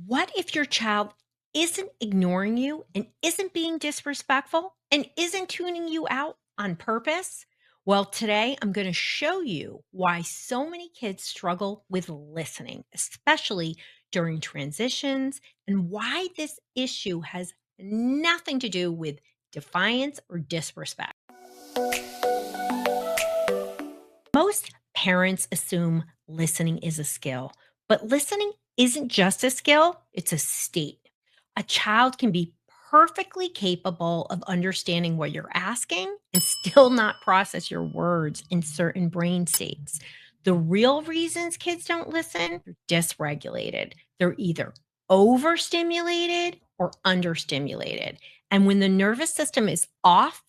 What if your child isn't ignoring you and isn't being disrespectful and isn't tuning you out on purpose? Well, today I'm going to show you why so many kids struggle with listening, especially during transitions, and why this issue has nothing to do with defiance or disrespect. Most parents assume listening is a skill, but listening isn't just a skill, it's a state. A child can be perfectly capable of understanding what you're asking and still not process your words in certain brain states. The real reasons kids don't listen are dysregulated. They're either overstimulated or understimulated. And when the nervous system is off,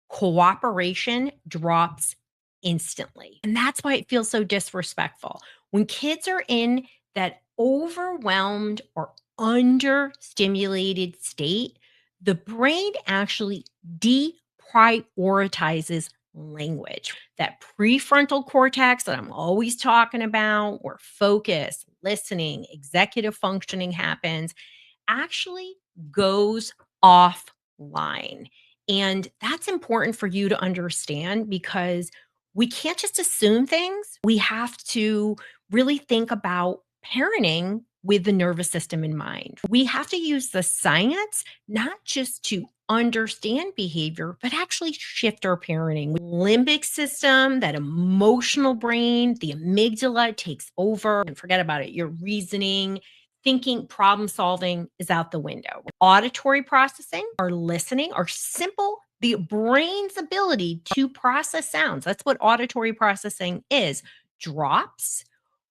cooperation drops instantly. And that's why it feels so disrespectful. When kids are in that overwhelmed or understimulated state, the brain actually deprioritizes language. That prefrontal cortex that I'm always talking about, where focus, listening, executive functioning happens, actually goes offline. And that's important for you to understand because we can't just assume things. We have to really think about parenting with the nervous system in mind. We have to use the science not just to understand behavior, but actually shift our parenting. Limbic system, that emotional brain, the amygdala takes over and forget about it. Your reasoning, thinking, problem solving is out the window. Auditory processing, our listening, our simple, the brain's ability to process sounds. That's what auditory processing is. Drops.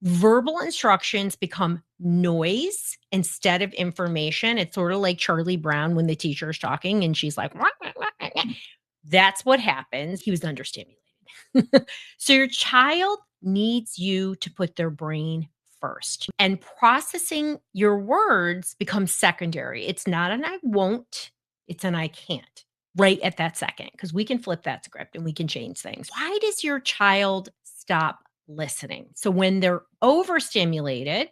Verbal instructions become noise instead of information. It's sort of like Charlie Brown when the teacher is talking and she's like, "Wah, wah, wah, wah, wah." That's what happens. He was understimulated. So your child needs you to put their brain first. And processing your words becomes secondary. It's not an I won't, it's an I can't right at that second because we can flip that script and we can change things. Why does your child stop listening? So when they're overstimulated,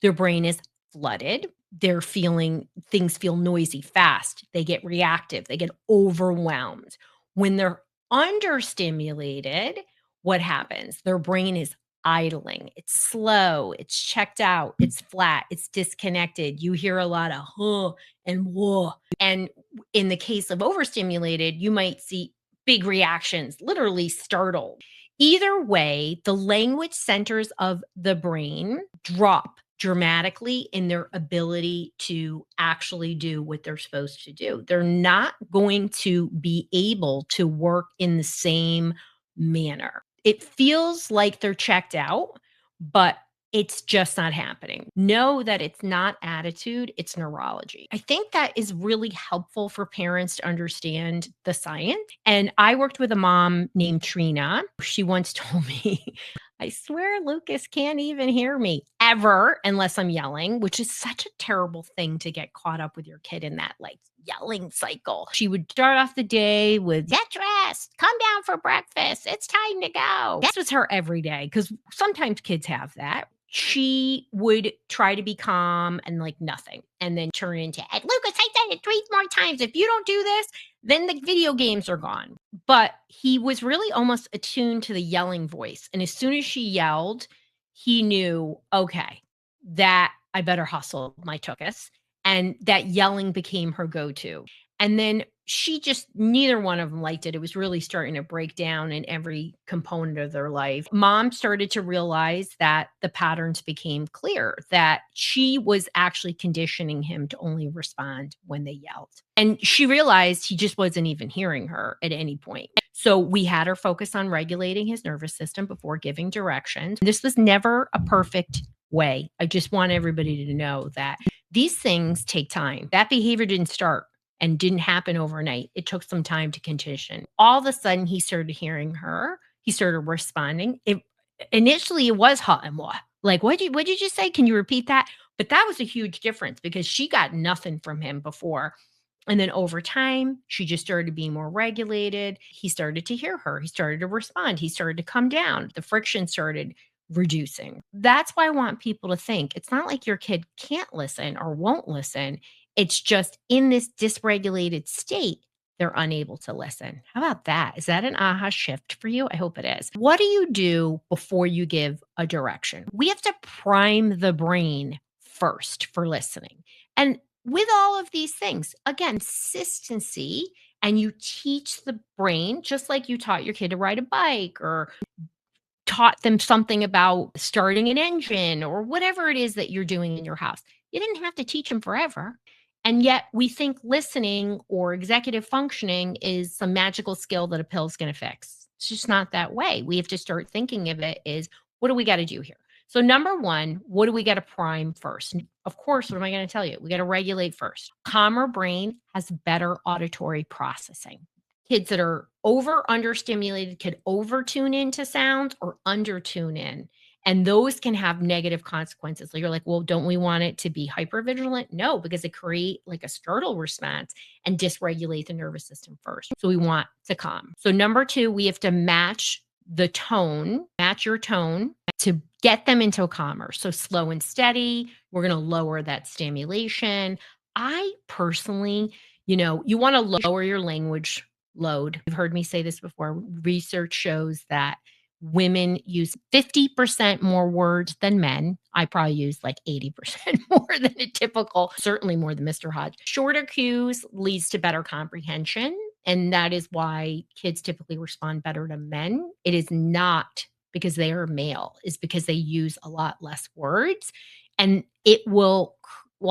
their brain is flooded. They're feeling things feel noisy fast. They get reactive. They get overwhelmed. When they're understimulated, what happens? Their brain is idling. It's slow. It's checked out. It's flat. It's disconnected. You hear a lot of huh and whoa. And in the case of overstimulated, you might see big reactions, literally startled. Either way, the language centers of the brain drop dramatically in their ability to actually do what they're supposed to do. They're not going to be able to work in the same manner. It feels like they're checked out, but it's just not happening. Know that it's not attitude, it's neurology. I think that is really helpful for parents to understand the science. And I worked with a mom named Trina. She once told me, I swear Lucas can't even hear me ever unless I'm yelling, which is such a terrible thing to get caught up with your kid in that like yelling cycle. She would start off the day with, get dressed, come down for breakfast, it's time to go. That was her every day because sometimes kids have that. She would try to be calm and like nothing, and then turn into, "And Lucas, I said it 3 more times. If you don't do this, then the video games are gone." But he was really almost attuned to the yelling voice, and as soon as she yelled, he knew, "Okay, that I better hustle my tuchus," and that yelling became her go-to. And then she just neither one of them liked it. It was really starting to break down in every component of their life. Mom started to realize that the patterns became clear, that she was actually conditioning him to only respond when they yelled. And she realized he just wasn't even hearing her at any point. So we had her focus on regulating his nervous system before giving directions. This was never a perfect way. I just want everybody to know that these things take time. That behavior didn't start and didn't happen overnight. It took some time to condition. All of a sudden, he started hearing her. He started responding. It initially it was hot and what? Like, what did you just say? Can you repeat that? But that was a huge difference because she got nothing from him before. And then over time, she just started being more regulated. He started to hear her. He started to respond. He started to come down. The friction started reducing. That's why I want people to think it's not like your kid can't listen or won't listen. It's just in this dysregulated state, they're unable to listen. How about that? Is that an aha shift for you? I hope it is. What do you do before you give a direction? We have to prime the brain first for listening. And with all of these things, again, consistency, and you teach the brain, just like you taught your kid to ride a bike or taught them something about starting an engine or whatever it is that you're doing in your house. You didn't have to teach them forever. And yet we think listening or executive functioning is some magical skill that a pill's going to fix. It's just not that way. We have to start thinking of it as what do we got to do here? So, number one, what do we got to prime first? Of course, what am I going to tell you? We got to regulate first. Calmer brain has better auditory processing. Kids that are over understimulated could over tune into sounds or under tune in. And those can have negative consequences. So you're like, well, don't we want it to be hypervigilant? No, because it create like a startle response and dysregulate the nervous system first. So we want to calm. So number two, we have to match the tone, match your tone to get them into a calmer. So slow and steady. We're going to lower that stimulation. I personally, you want to lower your language load. You've heard me say this before. Research shows that women use 50% more words than men. I probably use like 80% more than a typical, certainly more than Mr. Hodge. Shorter cues leads to better comprehension. And that is why kids typically respond better to men. It is not because they are male, it's because they use a lot less words. And it will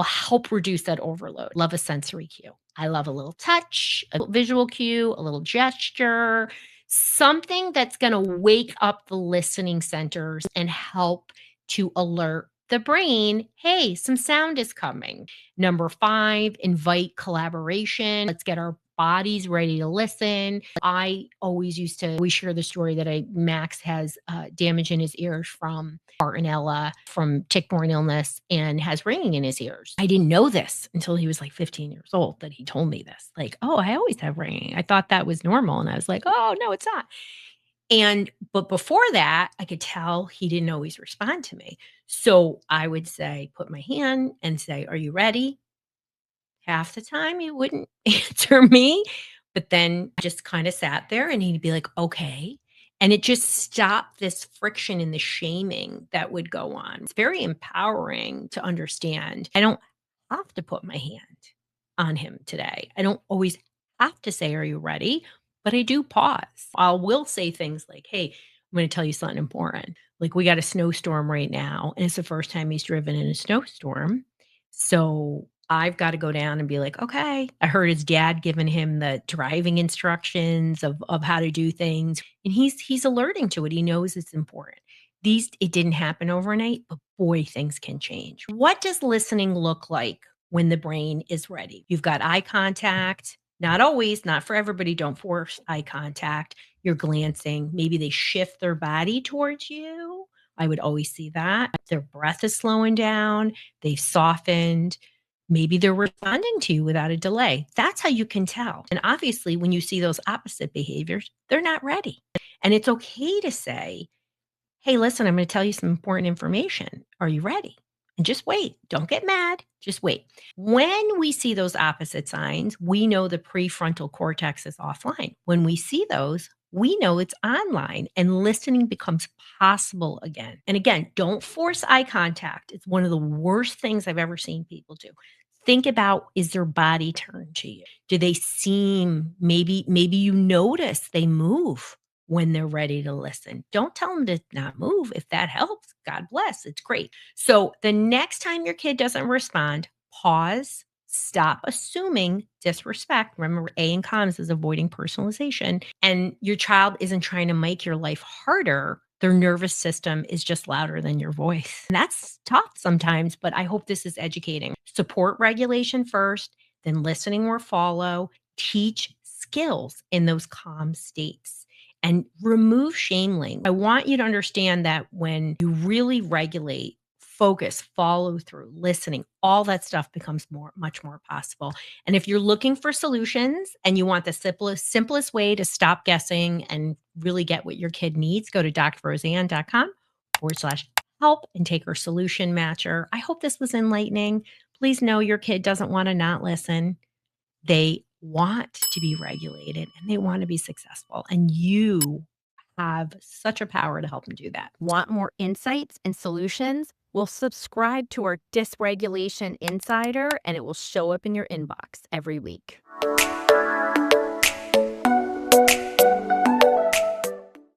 help reduce that overload. Love a sensory cue. I love a little touch, a visual cue, a little gesture, something that's going to wake up the listening centers and help to alert the brain, hey, some sound is coming. Number five, invite collaboration. Let's get our bodies ready to listen. I always used to, we share the story that Max has damage in his ears from Bartonella, from tick-borne illness, and has ringing in his ears. I didn't know this until he was like 15 years old that he told me this. Like, oh, I always have ringing. I thought that was normal. And I was like, oh, no, it's not. But before that, I could tell he didn't always respond to me. So I would say, put my hand and say, are you ready? Half the time he wouldn't answer me, but then just kind of sat there and he'd be like, okay. And it just stopped this friction and the shaming that would go on. It's very empowering to understand I don't have to put my hand on him today. I don't always have to say, are you ready? But I do pause. I will say things like, hey, I'm going to tell you something important. Like, we got a snowstorm right now, and it's the first time he's driven in a snowstorm. So I've got to go down and be like, okay. I heard his dad giving him the driving instructions of how to do things. And he's alerting to it. He knows it's important. It didn't happen overnight, but boy, things can change. What does listening look like when the brain is ready? You've got eye contact. Not always, not for everybody. Don't force eye contact. You're glancing. Maybe they shift their body towards you. I would always see that. Their breath is slowing down. They've softened. Maybe they're responding to you without a delay. That's how you can tell. And obviously, when you see those opposite behaviors, they're not ready. And it's okay to say, hey, listen, I'm going to tell you some important information. Are you ready? And just wait. Don't get mad. Just wait. When we see those opposite signs, we know the prefrontal cortex is offline. When we see those, we know it's online and listening becomes possible again. And again, don't force eye contact. It's one of the worst things I've ever seen people do. Think about, is their body turned to you? Do they seem, maybe you notice they move when they're ready to listen. Don't tell them to not move. If that helps, God bless. It's great. So the next time your kid doesn't respond, pause, stop assuming disrespect. Remember, A in comms is avoiding personalization. And your child isn't trying to make your life harder. Their nervous system is just louder than your voice. And that's tough sometimes, but I hope this is educating. Support regulation first, then listening will follow. Teach skills in those calm states. And remove shameling. I want you to understand that when you really regulate, focus, follow through, listening, all that stuff becomes much more possible. And if you're looking for solutions and you want the simplest way to stop guessing and really get what your kid needs, go to drroseann.com help and take our solution matcher. I hope this was enlightening. Please know your kid doesn't want to not listen. They want to be regulated and they want to be successful. And you have such a power to help them do that. Want more insights and solutions? Well, subscribe to our Dysregulation Insider and it will show up in your inbox every week.